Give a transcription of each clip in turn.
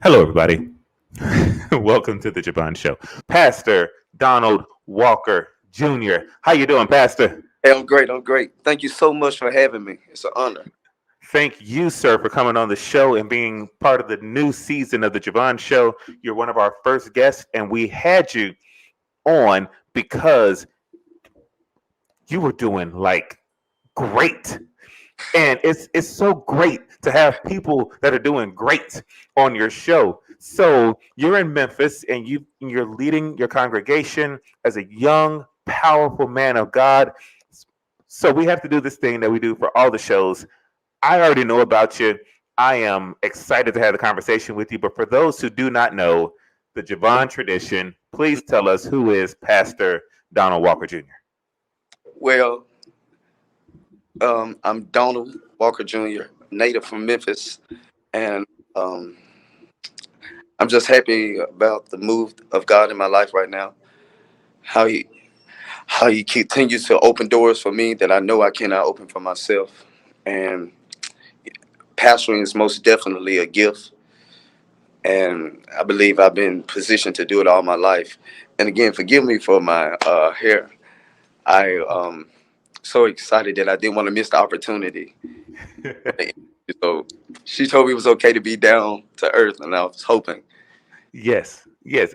Hello, everybody. Welcome to the Je Vaughn Show. Pastor Donald Walker Jr. How you doing, Pastor? Hey, I'm great. I'm great. Thank you so much for having me. It's an honor. Thank you, sir, for coming on the show and being part of the new season of the Je Vaughn Show. You're one of our first guests, and we had you on because you were doing like great. And it's so great to have people that are doing great on your show. So you're in Memphis and you're leading your congregation as a young, powerful man of God. So we have to do this thing that we do for all the shows. I already know about you. I am excited to have the conversation with you. But for those who do not know the Je Vaughn tradition, please tell us who is Pastor Donald Walker Jr. Well, I'm Donald Walker Jr., native from Memphis, and um, I'm just happy about the move of God in my life right now. How he how he continues to open doors for me that I know I cannot open for myself. And pastoring is most definitely a gift, and I believe I've been positioned to do it all my life. And again, forgive me for my hair. I so excited that I didn't want to miss the opportunity. So she told me it was okay to be down to earth, and I was hoping. Yes,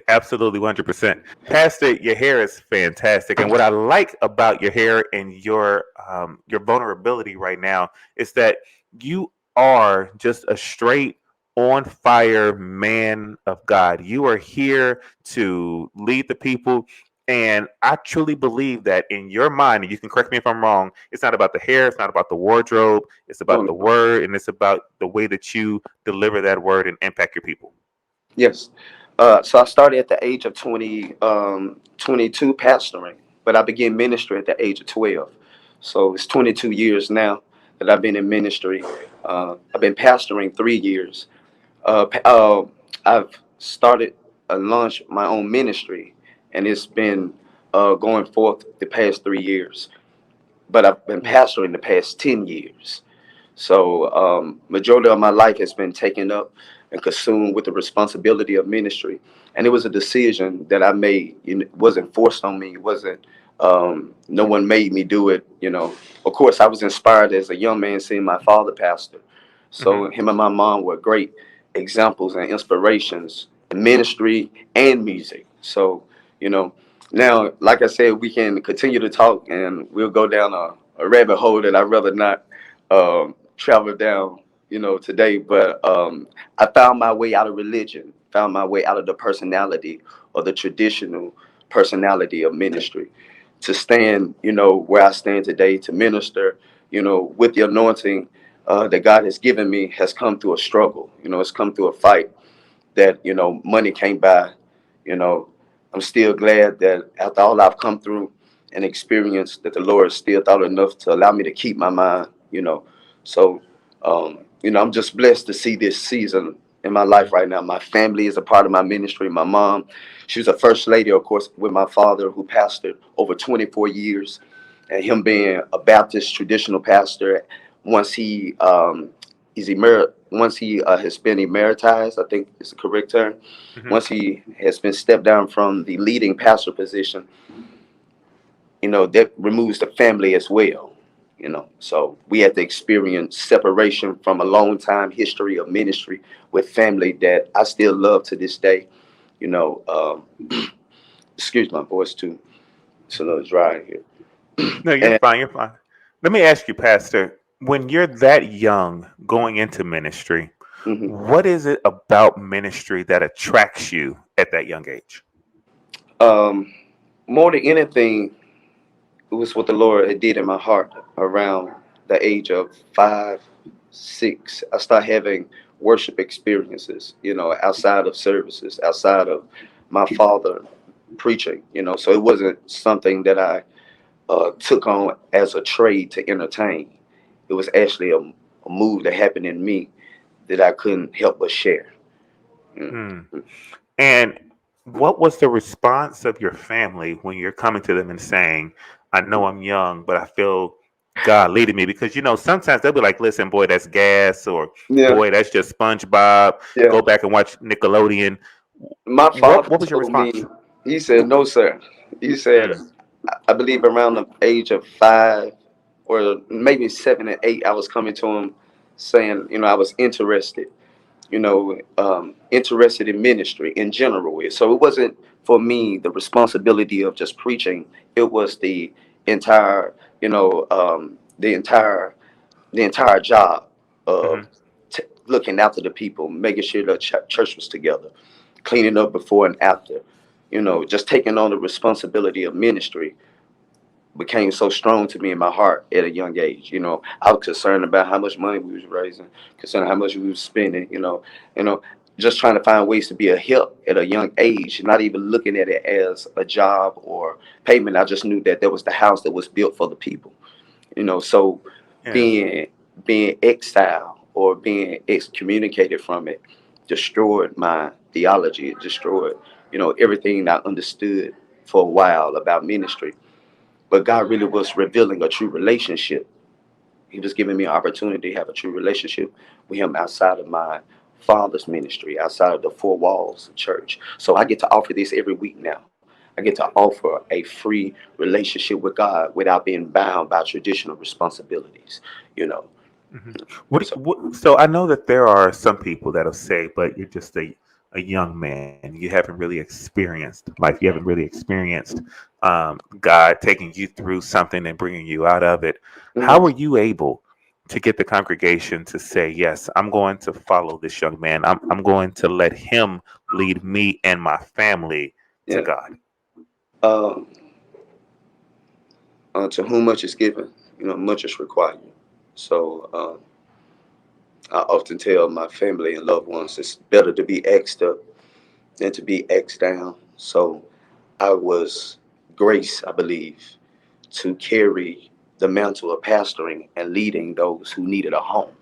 absolutely, 100%. Pastor, your hair is fantastic, and what I like about your hair and your vulnerability right now is that you are just a straight on fire man of God. You are here to lead the people. And I truly believe that in your mind, and you can correct me if I'm wrong, it's not about the hair, it's not about the wardrobe, it's about Oh, the word, and it's about the way that you deliver that word and impact your people. yes. So I started at the age of 22 pastoring, but I began ministry at the age of 12. So it's 22 years now that I've been in ministry. I've been pastoring 3 years. I've started and launched my own ministry, and it's been going forth the past 3 years. But I've been pastoring the past 10 years. So majority of my life has been taken up and consumed with the responsibility of ministry. And it was a decision that I made. It wasn't forced on me. It wasn't. No one made me do it. Of course, I was inspired as a young man seeing my father pastor. Hmm. So him and my mom were great examples and inspirations in ministry and music. So you know, now, like I said, we can continue to talk, and we'll go down a rabbit hole that I'd rather not travel down, today. But I found my way out of religion, found my way out of the personality or the traditional personality of ministry to stand, where I stand today to minister, with the anointing that God has given me has come through a struggle. It's come through a fight that, money can't buy. You know, I'm still glad that after all I've come through and experienced, that the Lord still thought enough to allow me to keep my mind. So, I'm just blessed to see this season in my life right now. My family is a part of my ministry. My mom, she was a first lady, of course, with my father, who pastored over 24 years, and him being a Baptist traditional pastor. Once he has been emeritused, I think is the correct term. Hmm. Once he has been stepped down from the leading pastor position, that removes the family as well. So we had to experience separation from a long time history of ministry with family that I still love to this day. You know, excuse my voice too; it's a little dry here. No, you're And fine. You're fine. Let me ask you, Pastor, when you're that young going into ministry, mhm. what is it about ministry that attracts you at that young age? um, More than anything, it was what the Lord had did in my heart around the age of 5, 6. I started having worship experiences, outside of services, outside of my father preaching, So it wasn't something that I took on as a trade to entertain. It was actually a move that happened in me that I couldn't help but share. Mm. Hmm. And what was the response of your family when you're coming to them and saying, I know I'm young, but I feel God leading me, because sometimes they'll be like, "Listen, boy, that's gas," or Yeah, "Boy, that's just SpongeBob. yeah. Go back and watch Nickelodeon." My father What was your told me, response? he said, "No, sir." He said, Mm, I believe around the age of 5 or maybe 7 and 8, I was coming to him saying, I was interested, interested in ministry in general. So it wasn't for me the responsibility of just preaching. It was the entire, the entire job of hmm looking after the people, making sure the church was together, cleaning up before and after, just taking on the responsibility of ministry became so strong to me in my heart at a young age. I was concerned about how much money we was raising, concerned how much we was spending, you know, just trying to find ways to be a help at a young age, not even looking at it as a job or payment. I just knew that there was the house that was built for the people. So Yeah. being being exiled or being excommunicated from it destroyed my theology. It destroyed, everything I understood for a while about ministry. But God really was revealing a true relationship. He was giving me an opportunity to have a true relationship with Him outside of my father's ministry, outside of the four walls of church. So I get to offer this every week now. I get to offer a free relationship with God without being bound by traditional responsibilities, you know. hmm What, So, what? So I know that there are some people that'll say, "But you're just a young man. You haven't really experienced life. You haven't really experienced God taking you through something and bringing you out of it." How mhm, were you able to get the congregation to say, "Yes, I'm going to follow this young man. I'm going to let him lead me and my family to yeah. God"? Um, to whom much is given, much is required. So I often tell my family and loved ones it's better to be X'd up than to be X'd down. So I was graced, I believe, to carry the mantle of pastoring and leading those who needed a home.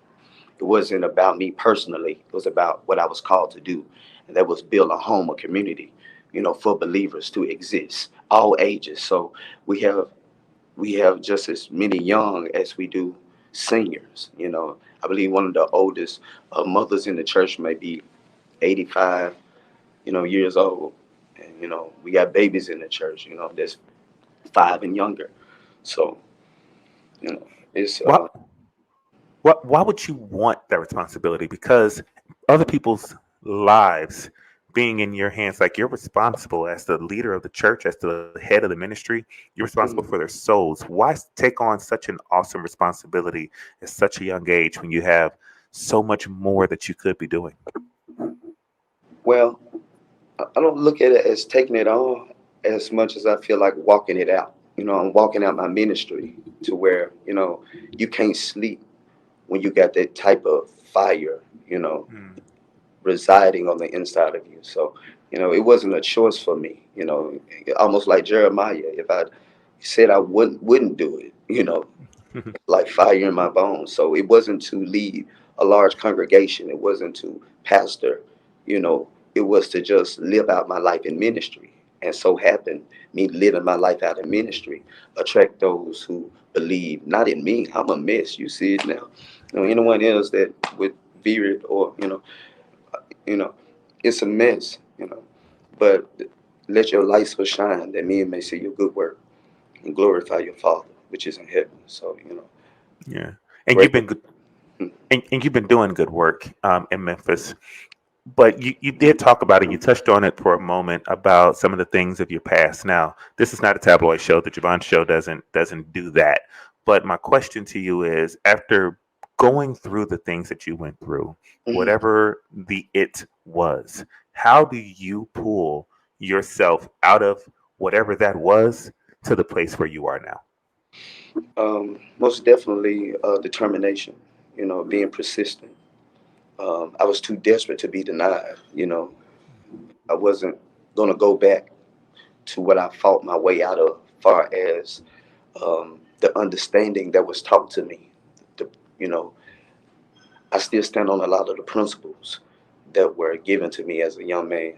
It wasn't about me personally. It was about what I was called to do, and that was build a home, a community, for believers to exist, all ages. So we have we have just as many young as we do seniors. I believe one of the oldest mothers in the church may be 85, years old, and we got babies in the church, that's 5 and younger. So it's Why, why would you want that responsibility? Because other people's lives being in your hands, like you're responsible as the leader of the church, as the head of the ministry, you're responsible for mhm. their souls. Why take on such an awesome responsibility at such a young age when you have so much more that you could be doing? Well, I don't look at it as taking it on as much as I feel like walking it out. I'm walking out my ministry to where you can't sleep when you got that type of fire, Mm, residing on the inside of you. So, it wasn't a choice for me, almost like Jeremiah. If I said I wouldn't do it, like fire in my bones. So it wasn't to lead a large congregation. It wasn't to pastor, it was to just live out my life in ministry. And so happened me living my life out in ministry, attract those who believe not in me. I'm a mess. You see it now. Anyone else that would veer it or, you know, it's a mess, But let your light so shine that men may see your good work and glorify your Father which is in heaven. So, yeah, and great. you've been good, and you've been doing good work in Memphis. But you did talk about it. You touched on it for a moment about some of the things of your past. Now, this is not a tabloid show. The Je Vaughn Show doesn't do that. But my question to you is: after going through the things that you went through, Mhm. whatever the it was, how do you pull yourself out of whatever that was to the place where you are now? Most definitely determination, being persistent. I was too desperate to be denied, I wasn't going to go back to what I fought my way out of, far as the understanding that was taught to me. The, you know, I still stand on a lot of the principles that were given to me as a young man,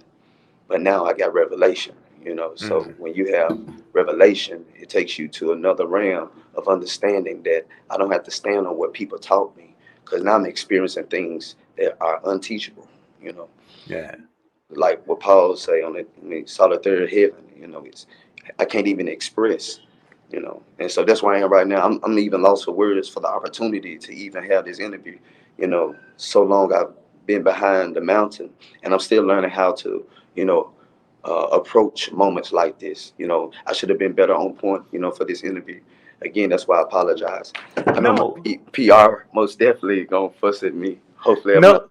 but now I got revelation. You know, so Mm. when you have revelation, it takes you to another realm of understanding that I don't have to stand on what people taught me, because now I'm experiencing things that are unteachable. You know, Yeah. like what Paul say on it, I mean, saw the third heaven. You know, it's I can't even express. You know, and so that's where I am right now. I'm even lost for words for the opportunity to even have this interview. You know, so long I've been behind the mountain, and I'm still learning how to, you know, approach moments like this. You know, I should have been better on point. You know, for this interview. Again, that's why I apologize. I know my No. PR most definitely gonna fuss at me. Hopefully, I'm not. No.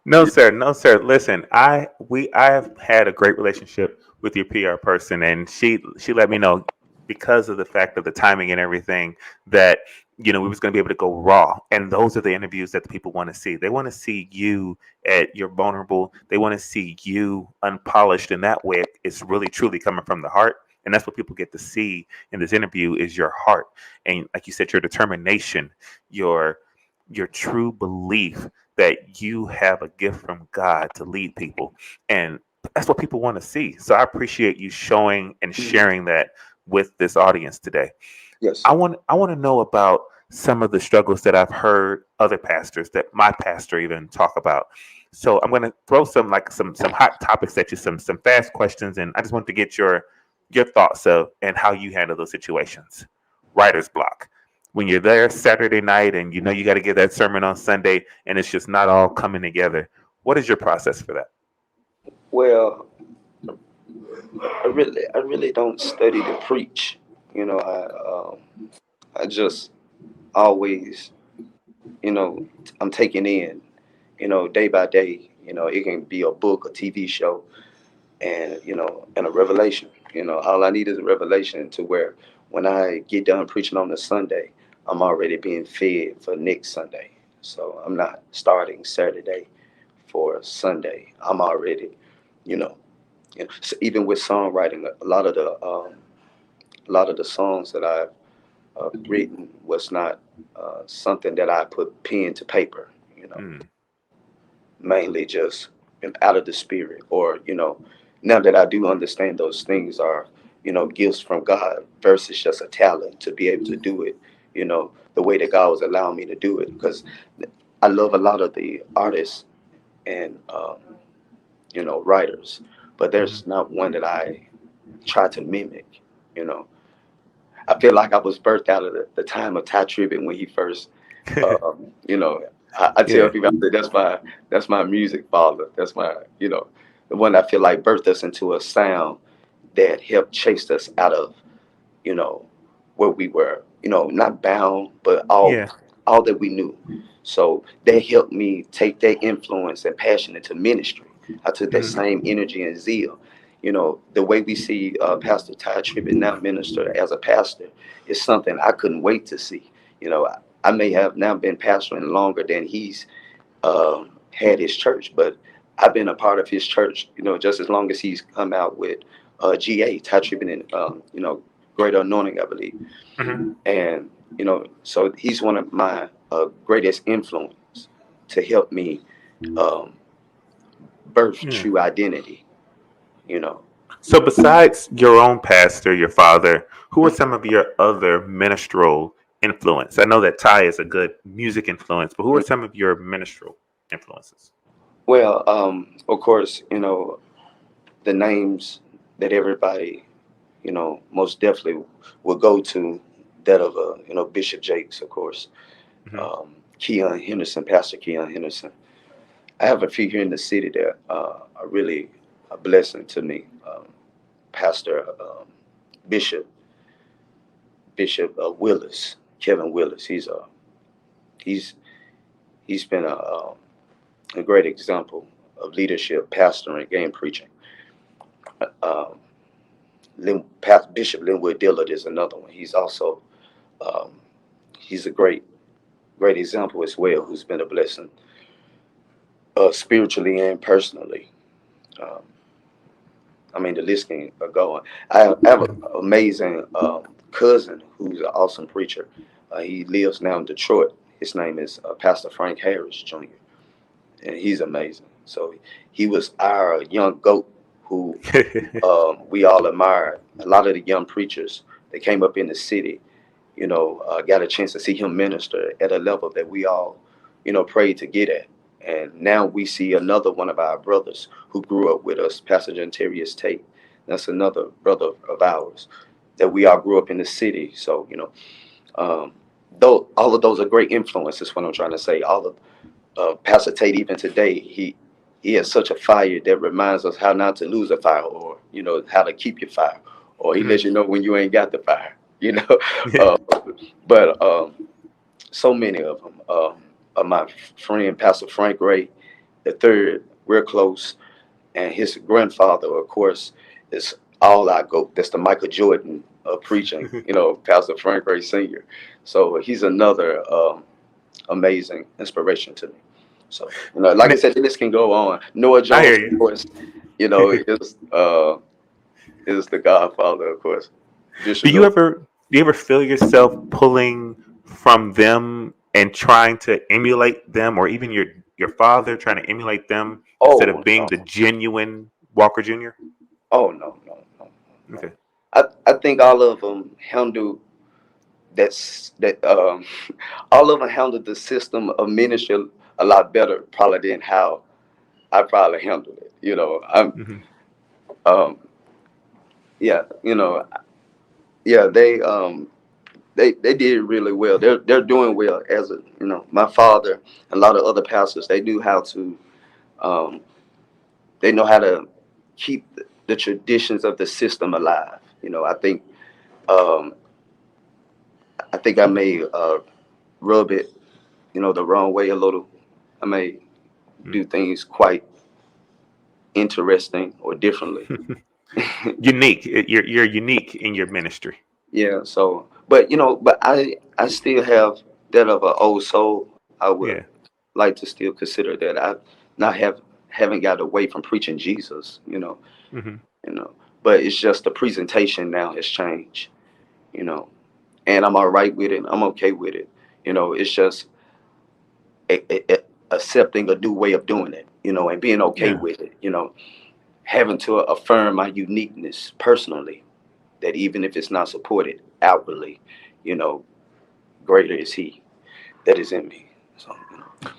No, sir. No, sir. Listen, I have had a great relationship with your PR person, and she let me know, because of the fact of the timing and everything, that we was going to be able to go raw. And those are the interviews that the people want to see. They want to see you at your vulnerable. They want to see you unpolished, and that way it's really truly coming from the heart. And that's what people get to see in this interview is your heart, and like you said, your determination, your your true belief that you have a gift from God to lead people. And that's what people want to see. So I appreciate you showing and Mhm. sharing that with this audience today. Yes. I want to know about some of the struggles that I've heard other pastors, that my pastor even talk about. So I'm going to throw some hot topics at you, some fast questions, and I just want to get your thoughts of and how you handle those situations. Writer's block. When you're there Saturday night and you got to give that sermon on Sunday and it's just not all coming together. What is your process for that? Well, I really don't study to preach. You know, I just always, I'm taking in, day by day. You know, it can be a book, a TV show, and a revelation. You know, all I need is a revelation to where when I get done preaching on the Sunday, I'm already being fed for next Sunday. So I'm not starting Saturday for Sunday. I'm already, you know, so even with songwriting, a lot of the songs that I've written was not something that I put pen to paper. You know, Mm, mainly just out of the spirit, or now that I do understand those things are gifts from God versus just a talent to be able to do it. The way that God was allowing me to do it, because I love a lot of the artists and writers, but mhm. there's not one that I try to mimic. You know, I feel like I was birthed out of the time of Ty Tribbett when he first, you know, I tell Yeah. people I say that's my music father. That's my the one I feel like birthed us into a sound that helped chase us out of you know where we were, not bound, but all Yeah. all that we knew. So that helped me take that influence and passion into ministry. I took that Mhm. same energy and zeal. The way we see Pastor Ty Tribbett now minister as a pastor is something I couldn't wait to see. I may have now been pastoring longer than he's had his church, but I've been a part of his church, just as long as he's come out with GA, Ty Tribbett, and Greater Anointing, I believe. Mhm. And so he's one of my greatest influence to help me um, birth Yeah. true identity. You know, So, besides your own pastor, your father, who are some of your other ministerial influence? I know that Ty is a good music influence, but who are some of your ministerial influences? well, of course, the names that everybody most definitely will go to, that of Bishop Jakes, of course, Hmm. Keon Henderson, Pastor Keon Henderson. I have a few here in the city that are really a blessing to me. Pastor Bishop Bishop Willis, Kevin Willis. He's he's been a great example of leadership, pastoring, game preaching. Um, Bishop Linwood Dillard is another one. He's also um, he's a great example as well, who's been a blessing spiritually and personally. Um, I mean, the list can go on. I have an amazing cousin who's an awesome preacher. He lives now in Detroit. His name is Pastor Frank Harris Jr., and he's amazing. So he was our young goat who we all admired. A lot of the young preachers that came up in the city, got a chance to see him minister at a level that we all, prayed to get at. And now we see another one of our brothers who grew up with us, Pastor Gentarius Tate. That's another brother of ours that we all grew up in the city. So, um, though all of those are great influences. What I'm trying to say, all of Pastor Tate, even today, he has such a fire that reminds us how not to lose a fire, or how to keep your fire, or he lets Mhm. you know when you ain't got the fire. Uh, but so many of them. My friend Pastor Frank Ray, the third, we're close, and his grandfather, of course, is all I go. That's the Michael Jordan of preaching. Pastor Frank Ray Senior. So he's another amazing inspiration to me. So like I said, the list can go on. Noah I Jones, hear of course, is the Godfather, of course. Do Bishop you Noah. ever feel yourself pulling from them and trying to emulate them, or even your father trying to emulate them instead Oh of being no! the genuine Walker Jr.? Oh no! No! No! No! Okay. I think all of them handle that. All of them handled the system of ministry a lot better, probably than how I probably handled it. I'm Hmm. um yeah. Yeah. They did really well. They're doing well as my father and a lot of other pastors. Um, they know how to keep the traditions of the system alive. Um, I think I may rub it the wrong way a little. I may do things quite interesting or differently. Unique. You're unique in your ministry. Yeah. So, but I still have that of an old soul. I would Yeah. like to still consider that I not haven't got away from preaching Jesus. Hmm. You know, but it's just the presentation now has changed. You know, and I'm all right with it. I'm okay with it. It's just accepting a new way of doing it. And being okay Yeah. with it. Having to affirm my uniqueness personally. That even if it's not supported outwardly, you know, greater is He that is in me. So,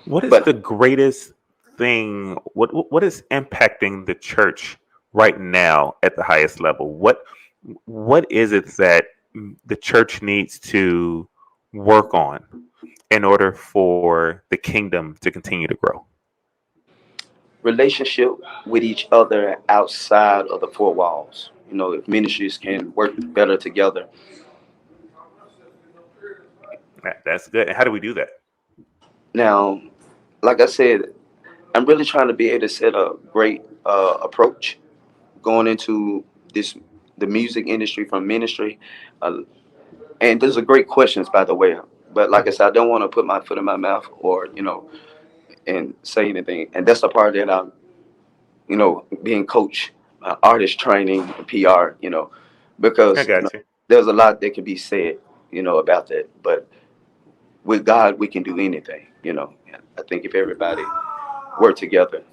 What is but the greatest thing? What is impacting the church right now at the highest level? What is it that the church needs to work on in order for the kingdom to continue to grow? relationship with each other outside of the four walls. If ministries can work better together. That's good. And how do we do that? Now, like I said, I'm really trying to be able to set a great approach going into this the music industry from ministry. Uh, and those are great questions, by the way. But like I Mhm. said, I don't want to put my foot in my mouth or and say anything. And that's the part that I'm being coach, artist training, and PR. I Because got you. there's a lot that can be said, about that. But with God, we can do anything. I think if everybody work together,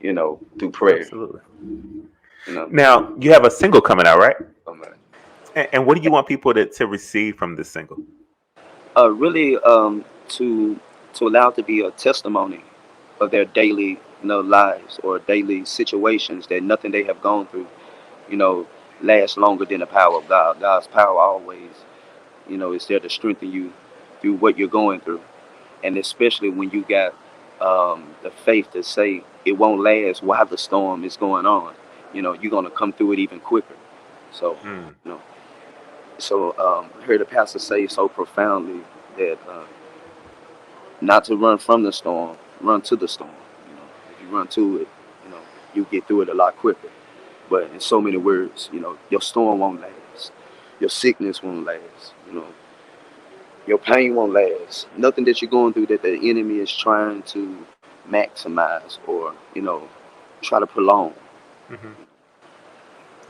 through prayer, Absolutely. you know. Now you have a single coming out, right? um, And what do you want people to receive from this single? Really, to allow it to be a testimony of their daily, lives or daily situations that nothing they have gone through, you know, lasts longer than the power of God. God's power always, is there to strengthen you through what you're going through, and especially when you got the faith to say it won't last while the storm is going on. You're gonna come through it even quicker. So, Mm. you know, I heard the pastor say so profoundly that not to run from the storm, run to the storm. If you run to it, you know, you get through it a lot quicker. But in so many words, your storm won't last, your sickness won't last, your pain won't last. Nothing that you're going through that the enemy is trying to maximize or try to prolong. Hmm.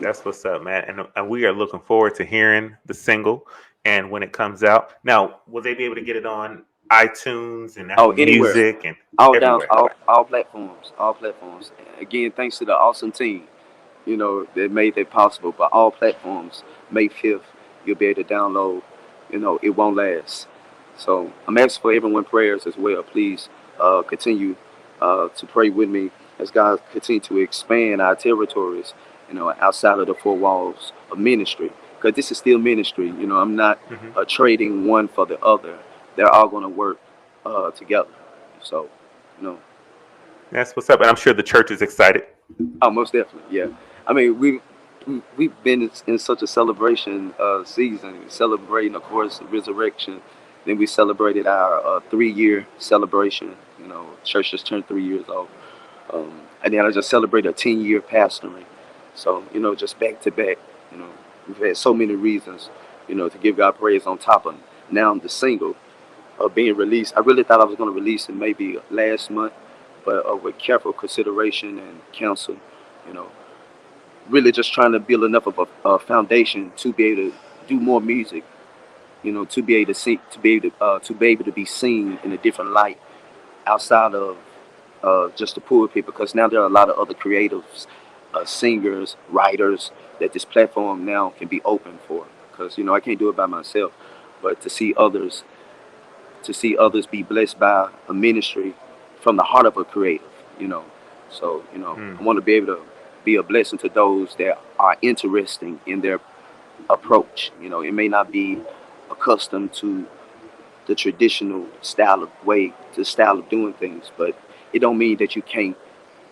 That's what's up, man. And we are looking forward to hearing the single and when it comes out. Now, will they be able to get it on iTunes and Oh, Apple anywhere, Music and all down, everywhere? all platforms, all platforms. Again, thanks to the awesome team. that made that possible. But all platforms, May 5th, you'll be able to download. It won't last. So I'm asking for everyone prayers as well. Please continue to pray with me as God continue to expand our territories, outside of the four walls of ministry. Because this is still ministry. I'm not Hmm. trading one for the other. They're all going to work together. So, you know, That's what's up, and I'm sure the church is excited. oh, most definitely, yeah. I mean, we've been in such a celebration season, celebrating, of course, the resurrection. Then we celebrated our 3-year celebration. Church just turned 3 years old, and then I just celebrated a 10-year pastoring. So just back to back. You know, we've had so many reasons, to give God praise on top of now the single being released. I really thought I was going to release it maybe last month, but with careful consideration and counsel, you know, really just trying to build enough of a foundation to be able to do more music, to be able to see, to be seen in a different light outside of just the pulpit, because now there are a lot of other creatives, singers, writers that this platform now can be open for. Because I can't do it by myself, but to see others be blessed by a ministry from the heart of a creative, you know. So, I Mm. want to be able to be a blessing to those that are interesting in their approach. It may not be accustomed to the traditional style of doing things, but it don't mean that you can't,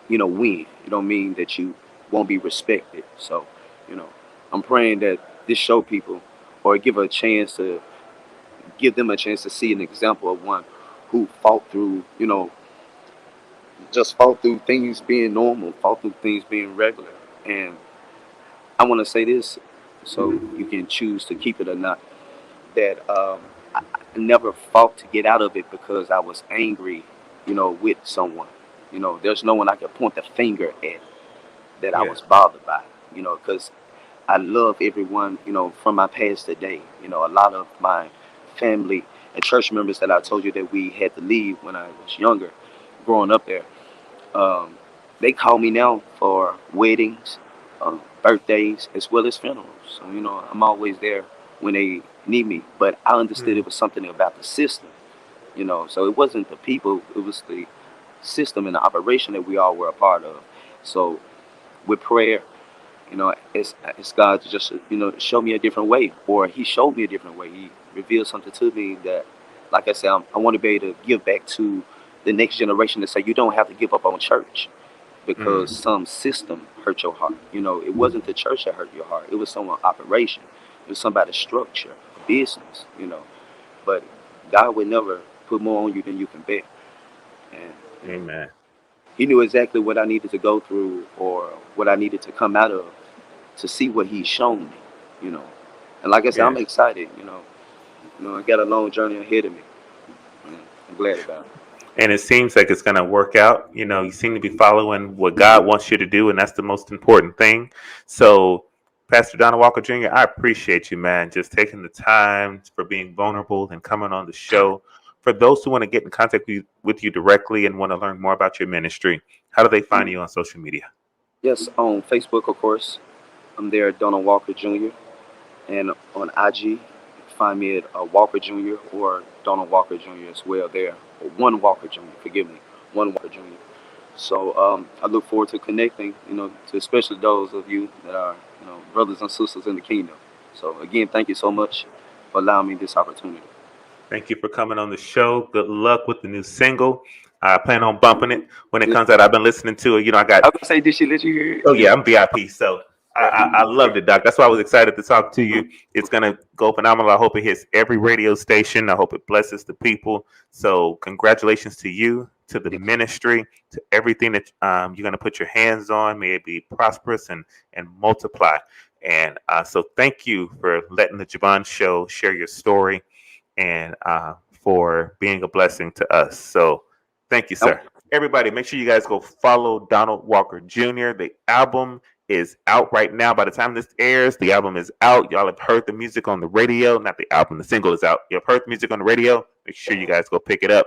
win. It don't mean that you won't be respected. So, you know, I'm praying that this show people, or give them a chance to see an example of one who fought through, just fought through things being normal, fought through things being regular. And I want to say this, so you can choose to keep it or not, that I never fought to get out of it because I was angry, with someone. There's no one I could point the finger at that I Yeah. was bothered by, because I love everyone, from my past today. A lot of my family and church members that I told you that we had to leave when I was younger, growing up there. Um, they call me now for weddings, birthdays, as well as funerals. So I'm always there when they need me. But I understood it Mm. was something about the system. So it wasn't the people; it was the system and the operation that we all were a part of. So with prayer, it's God to just show me a different way, or He showed me a different way. He revealed something to me that, like I said, I want to be able to give back to the next generation to say you don't have to give up on church because Mm. some system hurt your heart. It wasn't the church that hurt your heart. It was someone operation. It was somebody's structure, business. But God would never put more on you than you can bear. And Amen. He knew exactly what I needed to go through or what I needed to come out of to see what He's shown me. You know, and like I said, Yeah. I'm excited. I got a long journey ahead of me. And I'm glad about it. And it seems like it's going to work out. You seem to be following what God wants you to do, and that's the most important thing. So, Pastor Donald Walker Jr., I appreciate you, man, just taking the time for being vulnerable and coming on the show. For those who want to get in contact with you directly and want to learn more about your ministry, how do they find Mm. you on social media? Yes, on Facebook, of course, I'm there, Donald Walker Jr. And on IG, find me at Walker Jr. or Donald Walker Jr. as well there. Or one Walker Jr., forgive me, one Walker Jr. So I look forward to connecting, to especially those of you that are, brothers and sisters in the kingdom. So again, thank you so much for allowing me this opportunity. Thank you for coming on the show. Good luck with the new single. I plan on bumping it when it Yeah. comes out. I've been listening to it. I got. I was gonna say, did she let you hear it? Oh yeah, I'm VIP, so I loved it, Doc. That's why I was excited to talk to you. It's gonna go phenomenal. I hope it hits every radio station. I hope it blesses the people. So congratulations to you, to the Yes. ministry, to everything that you're gonna put your hands on. May it be prosperous and multiply. And so thank you for letting the Je Vaughn Show share your story and for being a blessing to us. So thank you, Oh, sir. Everybody, make sure you guys go follow Donald Walker Jr. The album is out right now. By the time this airs, the album is out. Y'all have heard the music on the radio. Not the album, the single is out. You've heard the music on the radio. Make sure you guys go pick it up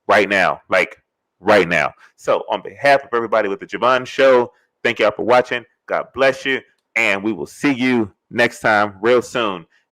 right now. Like right now. So, on behalf of everybody with the Je Vaughn Show, thank y'all for watching. God bless you. And we will see you next time real soon.